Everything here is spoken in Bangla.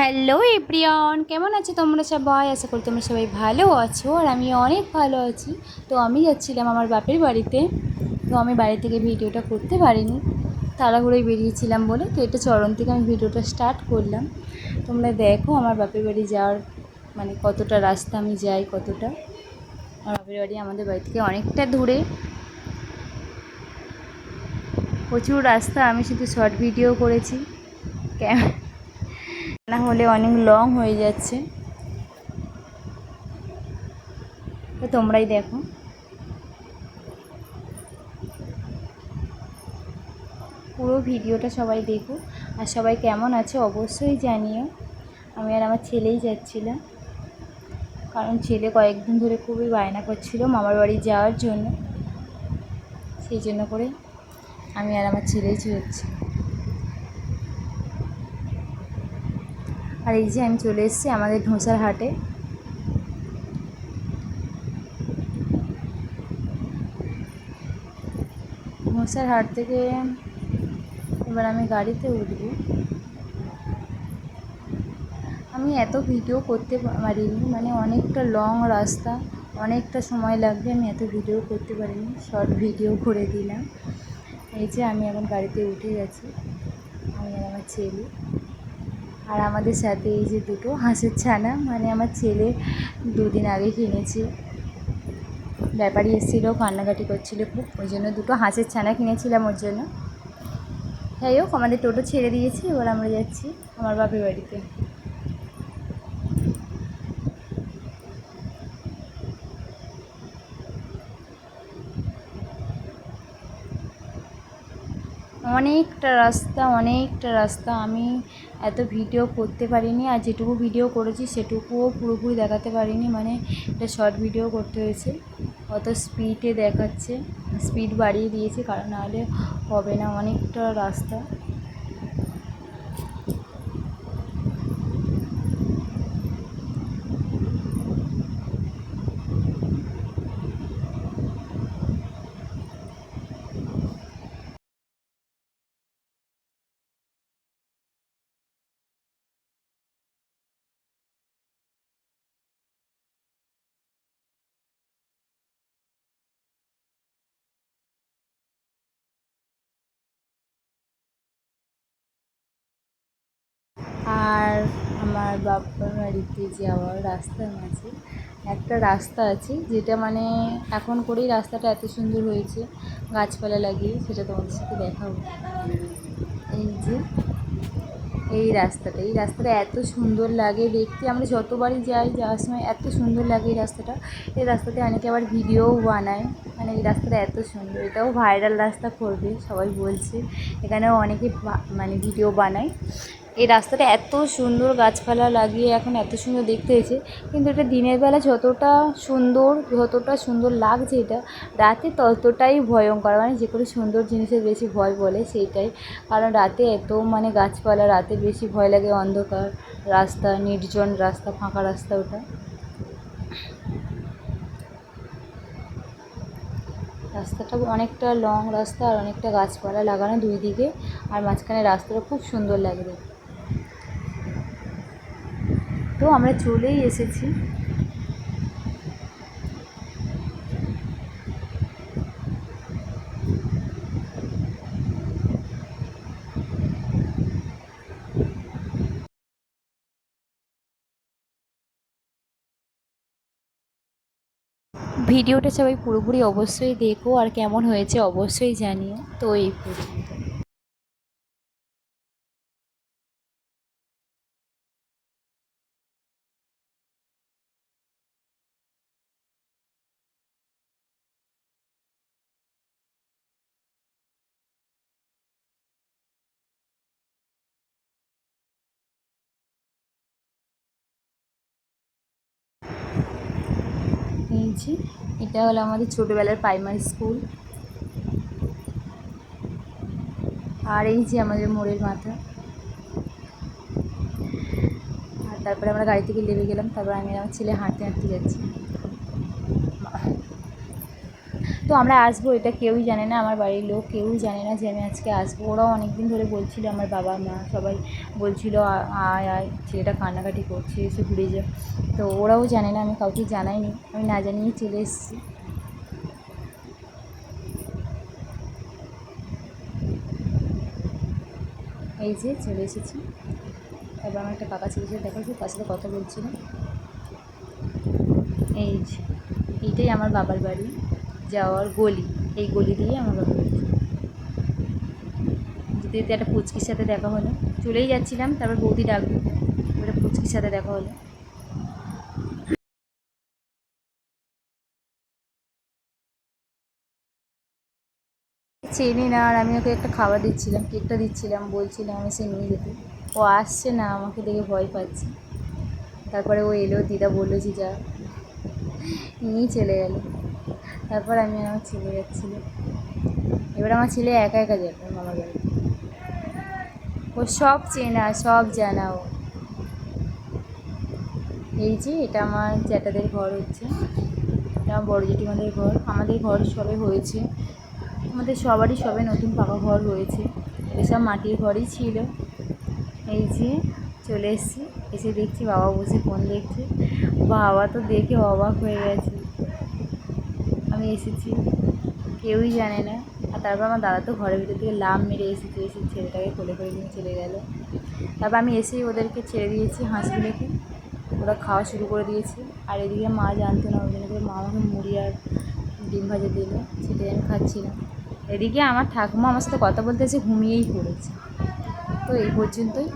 হ্যালো এভরিওয়ান, কেমন আছো তোমরা সবাই? আশা করি তোমরা সবাই ভালো আছো আর আমি অনেক ভালো আছি। তো আমি যাচ্ছিলাম আমার বাপের বাড়িতে। তো আমি বাড়ি থেকে ভিডিওটা করতে পারিনি, তাড়াহুড়োয় বেরিয়েছিলাম বলে। তো এটা চরণ থেকে আমি ভিডিওটা স্টার্ট করলাম। তোমরা দেখো আমার বাপের বাড়ি যাওয়ার কতটা রাস্তা আমি যাই, কতটা। আমার বাপের বাড়ি আমাদের বাড়ি থেকে অনেকটা দূরে, প্রচুর রাস্তা। আমি শুধু শর্ট ভিডিও করেছি, না হলে অনেক লং হয়ে যাচ্ছে। তো তোমরাই দেখো, পুরো ভিডিওটা সবাই দেখো। আর সবাই কেমন আছে অবশ্যই জানিও। আমি আর আমার ছেলেই যাচ্ছিলাম, কারণ ছেলে কয়েকদিন ধরে খুবই বায়না করছিল মামার বাড়ি যাওয়ার জন্য। সেই জন্য করে আমি আর আমার ছেলেই যাচ্ছি। আর এই যে আমি চলে এসেছি আমাদের ঢোসার হাটে। ঢোসার হাট থেকে এবার আমি গাড়িতে উঠব। আমি এত ভিডিও করতে পারিনি, অনেকটা লং রাস্তা, অনেকটা সময় লাগবে। আমি এত ভিডিও করতে পারিনি, শর্ট ভিডিও করে দিলাম। এই যে আমি এখন গাড়িতে উঠে গেছি, আমি আর আমার ছেলে। আর আমাদের সাথে এই যে দুটো হাঁসের ছানা, আমার ছেলে দুদিন আগে কিনেছে। ব্যাপারী এসেছিলো, কান্নাকাটি করছিল খুব, ওই জন্য দুটো হাঁসের ছানা কিনেছিলাম ওর জন্য। যাই হোক, আমাদের টোটো ছেড়ে দিয়েছি, এবার আমরা যাচ্ছি আমার বাপের বাড়িতে। অনেকটা রাস্তা আমি এত ভিডিও করতে পারিনি। আর যেটুকু ভিডিও করেছি সেটুকুও পুরোপুরি দেখাতে পারিনি, এটা শর্ট ভিডিও করতে হয়েছে। অত স্পিডে দেখাচ্ছে, স্পিড বাড়িয়ে দিয়েছে, কারণ নাহলে হবে না, অনেকটা রাস্তা। আর আমার বাবার বাড়িতে যাওয়ার রাস্তার মাঝে একটা রাস্তা আছে, যেটা এখন করেই রাস্তাটা এত সুন্দর হয়েছে গাছপালা লাগিয়ে, সেটা তোমাদের সাথে দেখাবো। এই যে এই রাস্তাটা এত সুন্দর লাগে দেখতে। আমরা যতবারই যাওয়ার সময় এত সুন্দর লাগে এই রাস্তাতে অনেকে আবার ভিডিওও বানায়। এই রাস্তাটা এত সুন্দর, এটাও ভাইরাল রাস্তা করবে সবাই বলছে। এখানেও অনেকে ভিডিও বানায়। এই রাস্তাটা এত সুন্দর, গাছপালা লাগিয়ে এখন এত সুন্দর দেখতে হয়েছে। কিন্তু এটা দিনের বেলা যতটা সুন্দর লাগছে, এটা রাতে ততটাই ভয়ঙ্কর। যে কোনো সুন্দর জিনিসের বেশি ভয় বলে সেইটাই, কারণ রাতে এত গাছপালা, রাতে বেশি ভয় লাগে। অন্ধকার রাস্তা, নির্জন রাস্তা, ফাঁকা রাস্তা ওটা। রাস্তাটা অনেকটা লং রাস্তা, আর অনেকটা গাছপালা লাগানো দুই দিকে, আর মাঝখানে রাস্তাটা খুব সুন্দর লাগে দেখতে। তো আমরা চলেই এসেছি। ভিডিওটা সবাই পুরোপুরি অবশ্যই দেখো, আর কেমন হয়েছে অবশ্যই জানিও। তো এই পর্যন্ত। এই যে এটা হলো আমাদের ছোটোবেলার প্রাইমারি স্কুল। আর এই যে আমাদের মোড়ের মাথা। আর তারপরে আমরা গাড়ি থেকে নেমে গেলাম, তারপর আমি আমার ছেলে হাঁটতে হাঁটতে যাচ্ছি। তো আমরা আসবো এটা কেউই জানে না, আমার বাড়ির লোক কেউই জানে না যে আমি আজকে আসবো। ওরাও অনেক দিন ধরে বলছিল, আমার বাবা মা সবাই বলছিল আয় আয়, ছেলেটা কান্নাকাটি করছে, এসে ঘুরে যা। তো ওরাও জানে না, আমি কাউকে জানাইনি, আমি না জানিয়েই চলে এসেছি। এই যে চলে এসেছি। তারপর আমার একটা কাকা ছেলের সাথে দেখা হচ্ছে, তার সাথে কথা বলছিলাম। এই যে এইটাই আমার বাবার বাড়ি যাওয়ার গলি, এই গলি দিয়ে আমার বাবার বাড়ি। যেতে যেতে একটা পুচকির সাথে দেখা হলো, চলেই যাচ্ছিলাম, তারপর বৌদি ডাকলো, এবারে পুচকির সাথে দেখা হলো। চেনি না, আর আমি ওকে একটা খাবার দিচ্ছিলাম, কেকটা দিচ্ছিলাম, বলছিলাম এসে নিয়ে যেতে। ও আসছে না, আমাকে দেখে ভয় পাচ্ছে। তারপরে ও এলো, দিদা বললো যে যা, নিয়েই চলে গেল। তারপর আমি আমার ছেলে যাচ্ছিলো, এবার আমার ছেলে একা একা যাবে মামার বাড়ি। ও সব চেনা, সব জানা ও। এই যে এটা আমার জ্যাঠাদের ঘর হচ্ছে, এটা আমার বড় জেঠিমাদের ঘর। আমাদের ঘর সবে হয়েছে, আমাদের সবারই সবে নতুন পাকা ঘর হয়েছে, এসব মাটির ঘরই ছিল। এই যে চলে এসেছি, এসে দেখছি বাবা বসে ফোন দেখছে। বাবা তো দেখে অবাক হয়ে গেছে আমি এসেছি, কেউই জানে না। আর তারপর আমার দাদা তো ঘরের ভিতর থেকে লাফ মেরে এসেছে, এসে ছেলেটাকে কোলে করে নিয়ে চলে গেল। তারপর আমি এসেই ওদেরকে ছেড়ে দিয়েছি হাঁসগুলোকে, ওরা খাওয়া শুরু করে দিয়েছে। আর এদিকে মা জানতো না, ওই জন্য করে মা আমাকে মুড়ি আর ডিম ভাজা দিল, সেটাই আমি খাচ্ছিলাম। এদিকে আমার ঠাকুমা আমার সাথে কথা বলতে এসে ঘুমিয়েই পড়েছে। তো এই পর্যন্তই।